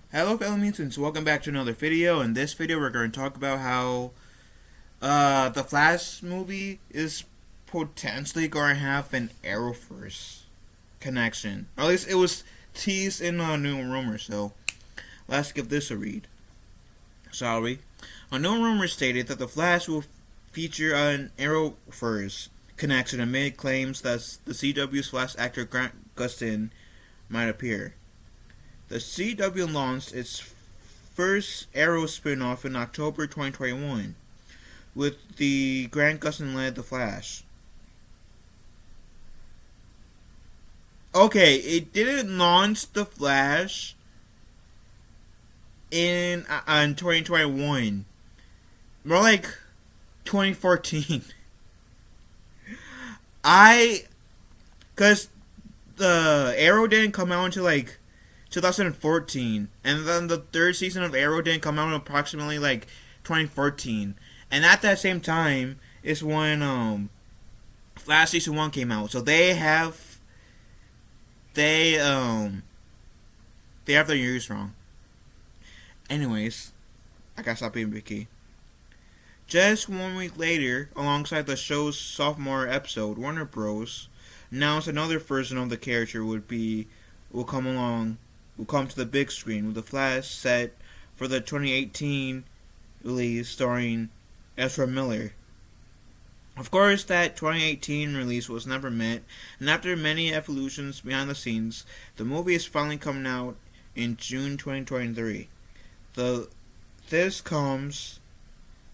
Hello fellow mutants, welcome back to another video. In this video we're going to talk about how the Flash movie is potentially going to have an Arrowverse connection. Or at least it was teased in a new rumor, so let's give this a read. Shall we? A new rumor stated that the Flash will feature an Arrowverse connection amid claims that the CW's Flash actor Grant Gustin might appear. The CW launched its first Arrow spin-off in October 2021 with the Grant Gustin-led The Flash. Okay, it didn't launch The Flash in 2021. More like 2014. Cause the Arrow didn't come out until like 2014, and then the third season of Arrow didn't come out in approximately like 2014, and at that same time is when Flash season 1 came out. So they have their years wrong. Anyways, I gotta stop being picky. Just 1 week later, alongside the show's sophomore episode, Warner Bros. Announced another version of the character will come to the big screen, with The Flash set for the 2018 release starring Ezra Miller. Of course, that 2018 release was never met, and after many evolutions behind the scenes, the movie is finally coming out in June 2023. This comes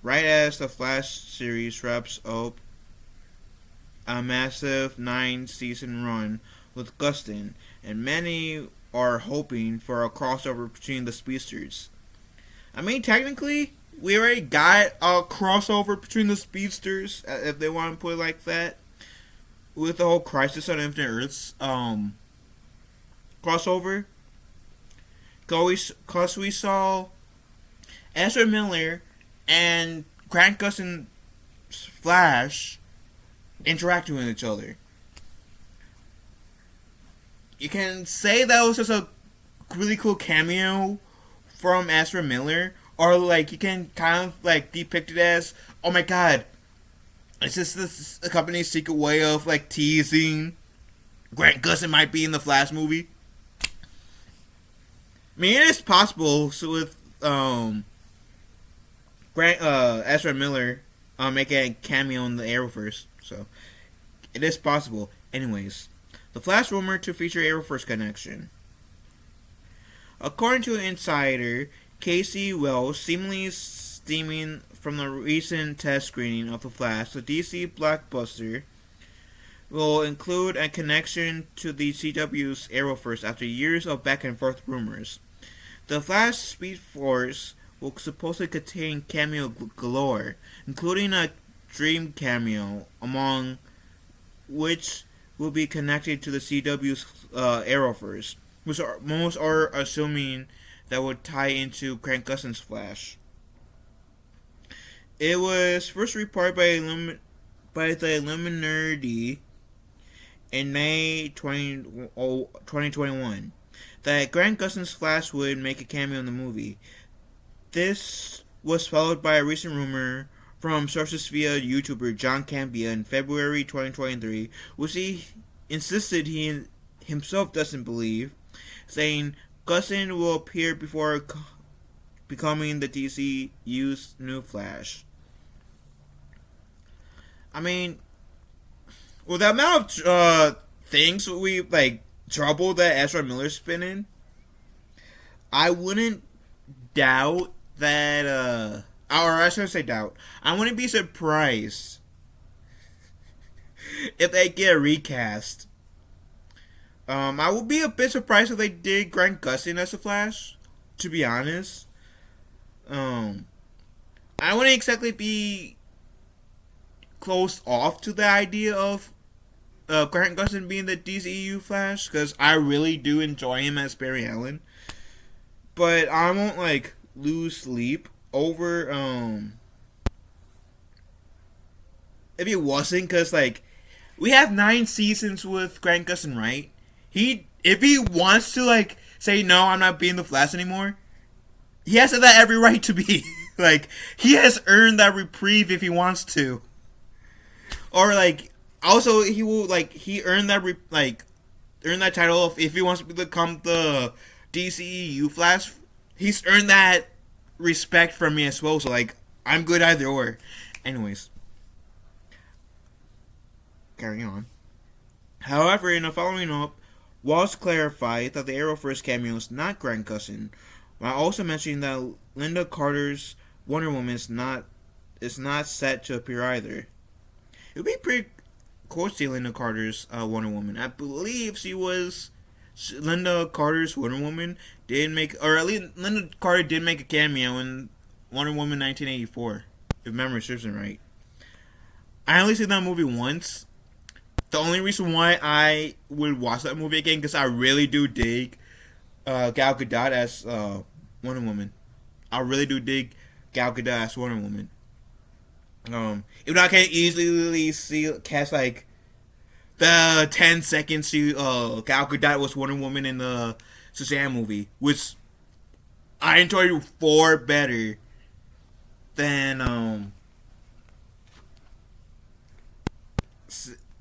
right as the Flash series wraps up a massive 9-season run with Gustin, and many are hoping for a crossover between the speedsters. I mean, technically, we already got a crossover between the speedsters, if they want to put it like that, with the whole Crisis on Infinite Earths crossover. Because we saw Ezra Miller and Grant Gustin's Flash interacting with each other. You can say that was just a really cool cameo from Ezra Miller, or like you can kind of like depict it as, oh my god, it's just this company's secret way of like teasing Grant Gustin might be in the Flash movie. I mean, it is possible. So with Ezra Miller making a cameo in the Arrowverse, so it is possible. Anyways, the Flash rumored to feature Arrowverse connection. According to an insider, Casey Wells, seemingly steaming from the recent test screening of The Flash, the DC blockbuster will include a connection to the CW's Arrowverse after years of back and forth rumors. The Flash Speed Force will supposedly contain cameo galore, including a Dream cameo, among which will be connected to the CW's Arrowverse, which most are assuming that would tie into Grant Gustin's Flash. It was first reported by the Illuminati in May 2021 that Grant Gustin's Flash would make a cameo in the movie. This was followed by a recent rumor from sources via YouTuber John Campia in February 2023, which he insisted he himself doesn't believe, saying Gustin will appear before becoming the DCU's new Flash. I mean, with the amount of things we trouble that Ezra Miller's spinning, I wouldn't doubt that or I shouldn't say doubt. I wouldn't be surprised if they get a recast. I would be a bit surprised if they did Grant Gustin as the Flash, to be honest. I wouldn't exactly be closed off to the idea of Grant Gustin being the DCEU Flash, because I really do enjoy him as Barry Allen. But I won't lose sleep over if it wasn't, because we have 9 seasons with Grant Gustin, right? If he wants to say no, I'm not being the Flash anymore, He has that every right to be. Like, he has earned that reprieve if he wants to. Or like, also he will like he earned that earned that title if he wants to become the DCEU Flash. He's earned that respect from me as well. So like, I'm good either or. Anyways, carrying on. However, in the following up, Walsh clarified that the Arrowverse cameo is not Grant Gustin, while also mentioning that Linda Carter's Wonder Woman is not set to appear either. It would be pretty cool to see Linda Carter's Wonder Woman. I believe Linda Carter's Wonder Woman did make, or at least Linda Carter did make a cameo in Wonder Woman 1984, if memory serves me right. I only seen that movie once. The only reason why I would watch that movie again because I really do dig Gal Gadot as Wonder Woman. I really do dig Gal Gadot as Wonder Woman. Even though I can easily cast like the 10 seconds Gal Gadot was Wonder Woman in the Shazam movie, which I enjoyed far better than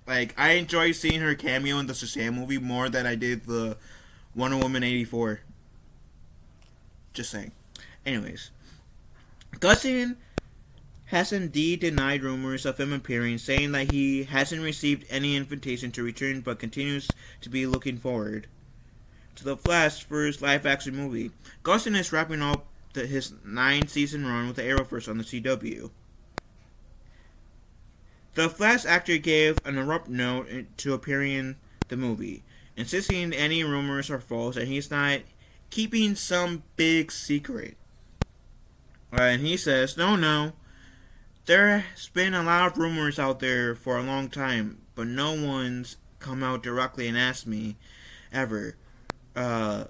like I enjoyed seeing her cameo in the Shazam movie more than I did the Wonder Woman 84. Just saying. Anyways, Gustin has indeed denied rumors of him appearing, saying that he hasn't received any invitation to return but continues to be looking forward to the Flash's first live-action movie. Gustin is wrapping up his 9-season run with the Arrowverse on the CW. The Flash actor gave an abrupt note to appearing in the movie, insisting any rumors are false and he's not keeping some big secret. And he says, no, there's been a lot of rumors out there for a long time, but no one's come out directly and asked me, ever. On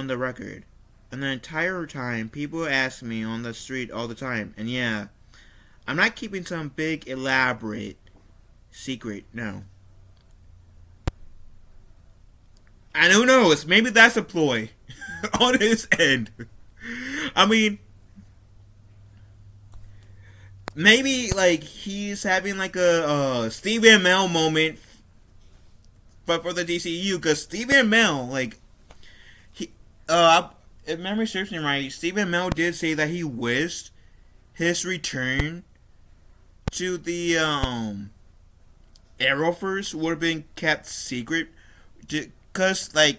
the record. And the entire time, people ask me on the street all the time, and yeah, I'm not keeping some big, elaborate secret, no. And who knows, maybe that's a ploy on his end. I mean, maybe like he's having like a Stephen Amell moment, but for the DCU, because Stephen Amell, like if memory serves me right, Stephen Amell did say that he wished his return to the Arrowverse would have been kept secret, because like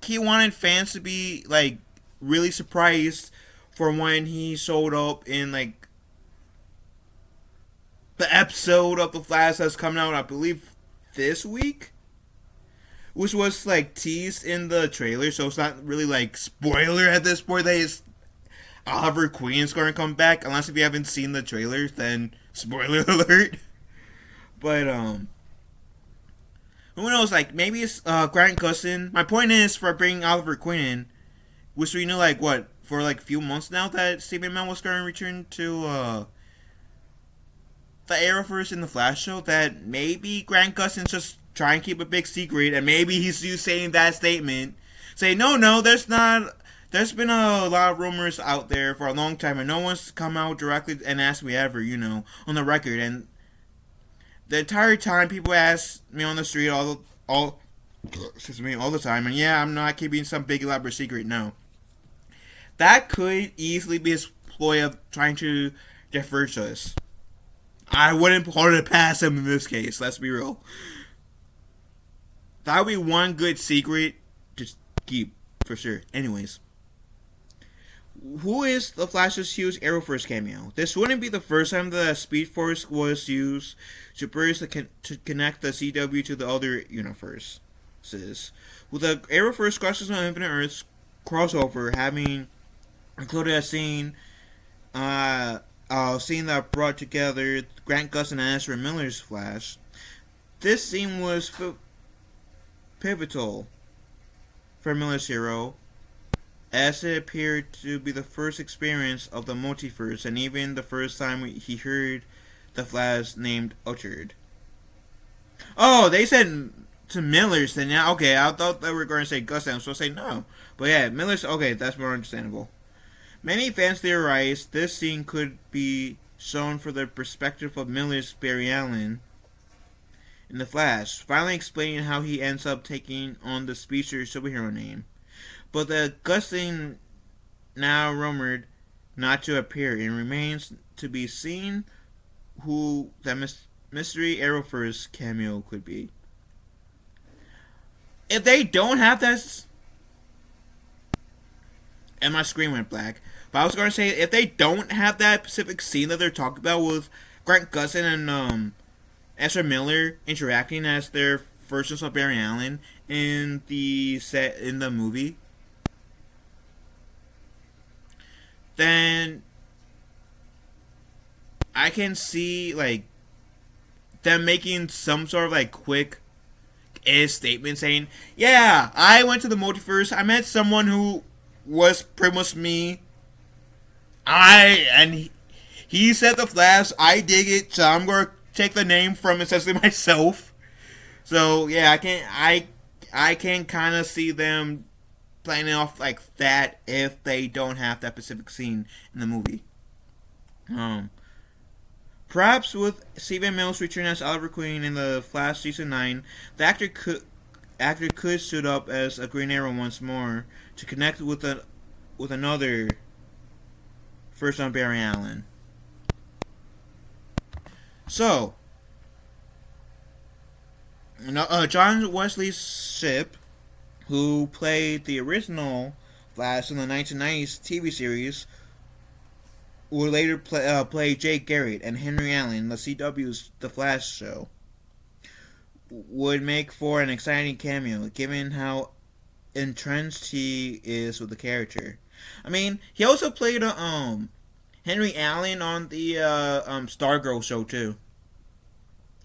he wanted fans to be like really surprised for when he showed up in like the episode of The Flash that's coming out, I believe, this week, which was like teased in the trailer, so it's not really like spoiler at this point that Oliver Queen's going to come back, unless if you haven't seen the trailer, then spoiler alert. But who knows? Like maybe it's Grant Gustin. My point is, for bringing Oliver Queen in, which we knew like what for like a few months now that Stephen Amell was going to return to the Arrowverse in the Flash show, that maybe Grant Gustin's just trying to keep a big secret, and maybe he's saying that statement, say no, there's not. There's been a lot of rumors out there for a long time, and no one's come out directly and asked me ever, on the record. And the entire time, people ask me on the street all the time, and yeah, I'm not keeping some big elaborate secret. No, that could easily be his ploy of trying to diverge us. I wouldn't hold it past him in this case. Let's be real. That would be one good secret to keep for sure. Anyways. Who is the Flash's huge Arrowverse cameo? This wouldn't be the first time that Speed Force was used to connect the CW to the other universes. With the Arrowverse Crisis on Infinite Earths crossover having included a scene that brought together Grant Gustin and Ezra Miller's Flash, this scene was pivotal for Miller's hero, as it appeared to be the first experience of the multiverse, and even the first time he heard the Flash named uttered. Oh, they said to Miller's, then yeah, okay. I thought they were going to say Gus, and so I say no. But yeah, Miller's, okay, that's more understandable. Many fans theorize this scene could be shown from the perspective of Miller's Barry Allen in The Flash, finally explaining how he ends up taking on the speedster superhero name. But the Gus thing now rumored not to appear, and remains to be seen who that mystery Arrowverse cameo could be. If they don't have that, and my screen went black, but I was going to say, if they don't have that specific scene that they're talking about with Grant Gustin and Ezra Miller interacting as their versions of Barry Allen in the movie, then I can see like them making some sort of like quick statement saying, "Yeah, I went to the multiverse. I met someone who was pretty much me. He said the Flash. I dig it, so I'm gonna take the name from essentially myself." So yeah, I can kind of see them playing it off like that if they don't have that specific scene in the movie. Perhaps with Stephen Mills returning as Oliver Queen in the Flash season 9, the actor could suit up as a Green Arrow once more to connect with another first on Barry Allen. So, John Wesley Shipp, who played the original Flash in the 1990s TV series, would later play Jake Garrett and Henry Allen in the CW's The Flash show. Would make for an exciting cameo, given how entrenched he is with the character. I mean, he also played Henry Allen on the Stargirl show too.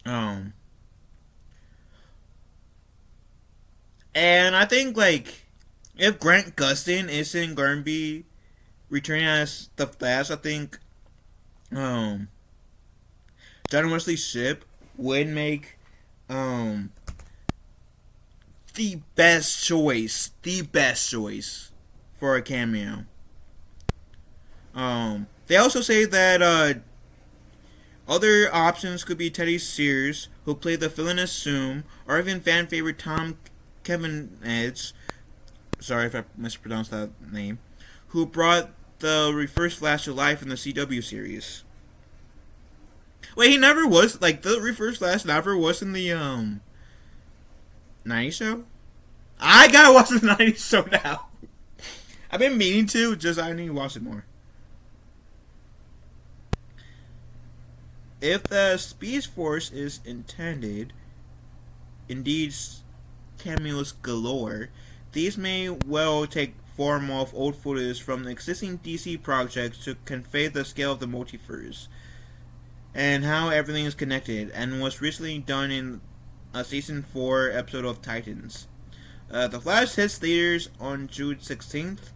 And I think like if Grant Gustin isn't going to be returning as the Flash, I think John Wesley Shipp would make the best choice for a cameo. They also say that other options could be Teddy Sears, who played the villainous Zoom, or even fan favorite Tom Kevin Edge, sorry if I mispronounced that name, who brought the Reverse Flash to life in the CW series. Wait, he never was, like, the Reverse Flash never was in the 90s show? I gotta watch the 90s show now. I've been meaning to, just I need to watch it more. If the Speed Force is intended, indeed cameos galore, these may well take form of old footage from the existing DC projects to convey the scale of the multiverse and how everything is connected, and was recently done in a season 4 episode of Titans. The Flash hits theaters on June 16th.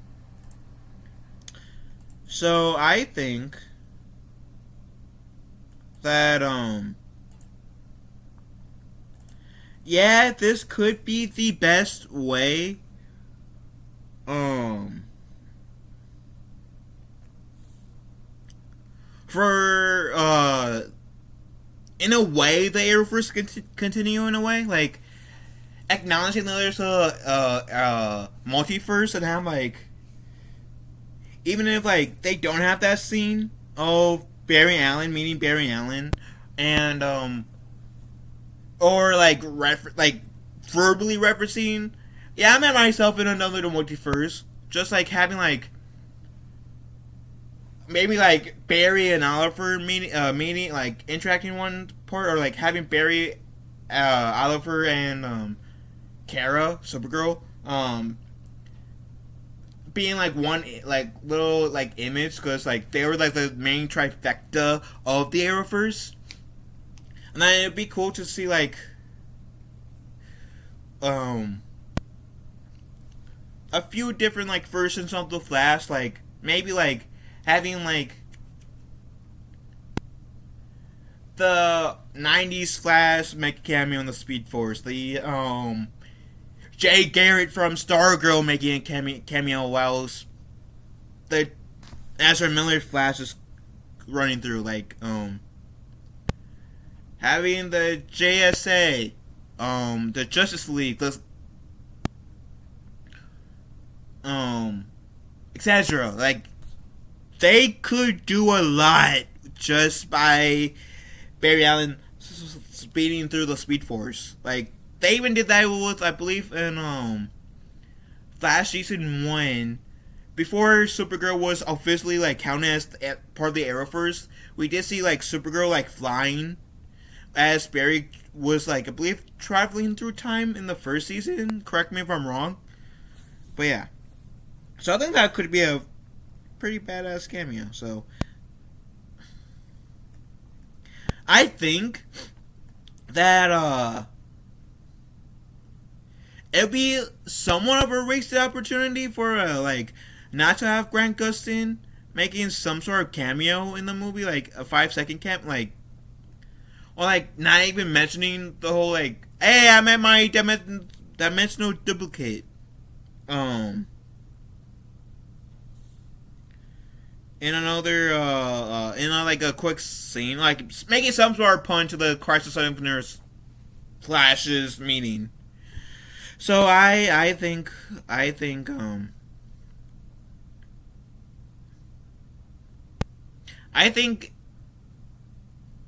So I think that yeah, this could be the best way for in a way the Arrowverse continue in a way, like acknowledging that there's a multiverse, and have like, even if like they don't have that scene of Barry Allen meeting Barry Allen, and or like verbally referencing, yeah, I met myself in another multiverse, just like having like maybe like Barry and Oliver meeting like interacting one part, or like having Barry, Oliver and Kara, Supergirl, being like one like little like image, because like they were like the main trifecta of the Arrowverse. And then it'd be cool to see like a few different like versions of the Flash, like maybe like having like the 90s Flash make a cameo in the Speed Force. The Jay Garrett from Stargirl making a cameo while the Ezra Miller Flash is running through, like having the JSA, the Justice League, the etc. Like, they could do a lot just by Barry Allen speeding through the Speed Force. Like, they even did that with, I believe, in Flash season 1. Before Supergirl was officially, like, counted as part of the Arrowverse, we did see, like, Supergirl, like, flying as Barry was, like, I believe, traveling through time in the first season. Correct me if I'm wrong. But yeah. So I think that could be a pretty badass cameo. So I think that it'd be somewhat of a wasted opportunity for like not to have Grant Gustin making some sort of cameo in the movie, like a 5-second like, or like not even mentioning the whole like, hey, I'm at my dimensional duplicate. In another, in like a quick scene, like making some sort of pun to the Crisis on Infinite Earths Flash's meaning. So I think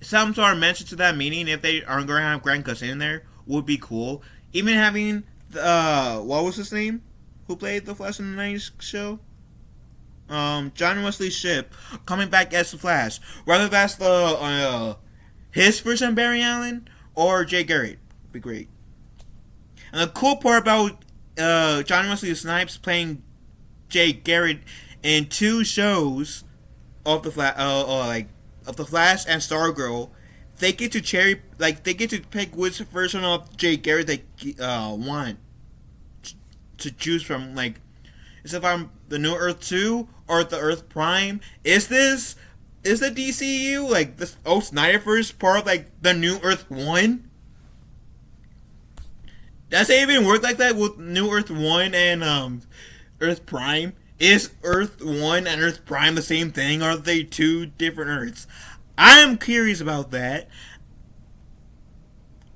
some sort of mention to that meaning, if they aren't going to have Grant Gustin in there, would be cool. Even having what was his name, who played the Flash in the 90s show? John Wesley Shipp coming back as the Flash. Whether that's the his version of Barry Allen or Jay Garrett, would be great. And the cool part about John Wesley Snipes playing Jay Garrett in 2 shows of the of the Flash and Stargirl, they get to pick which version of Jay Garrett they want to choose from. Like, is if I'm the New Earth 2 or the Earth Prime? Is the DCU like this Snyderverse part of like the New Earth 1? Does it even work like that with New Earth 1 and Earth Prime? Is Earth 1 and Earth Prime the same thing? Or are they 2 different Earths? I am curious about that.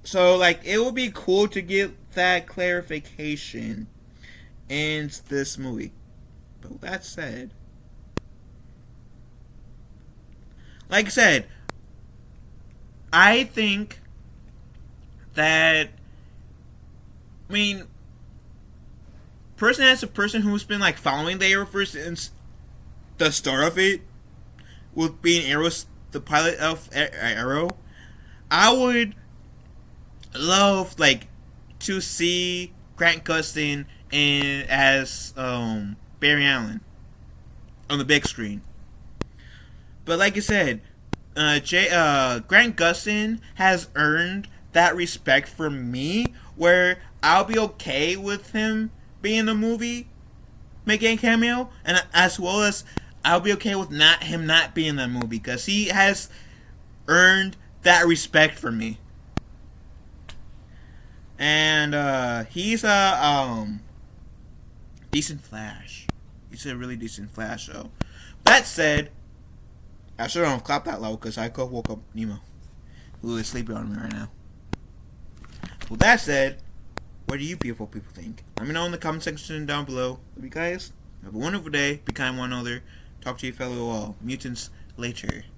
So like, it would be cool to get that clarification in this movie. But with that said, like I said, I think that, I mean, as a person who's been like following the Arrowverse since the start of it, with being the pilot of Arrow, I would love like to see Grant Gustin as Barry Allen on the big screen. But like I said, Grant Gustin has earned that respect from me, where I'll be okay with him being in the movie, making a cameo, and as well as I'll be okay with him not being in that movie, because he has earned that respect from me. And he's a decent Flash. He's a really decent Flash. So that said, I sure don't clap that loud because I could woke up Nemo, who is sleeping on me right now. With that said, what do you beautiful people think? Let me know in the comment section down below. Love you guys. Have a wonderful day. Be kind to one another. Talk to your fellow mutants later.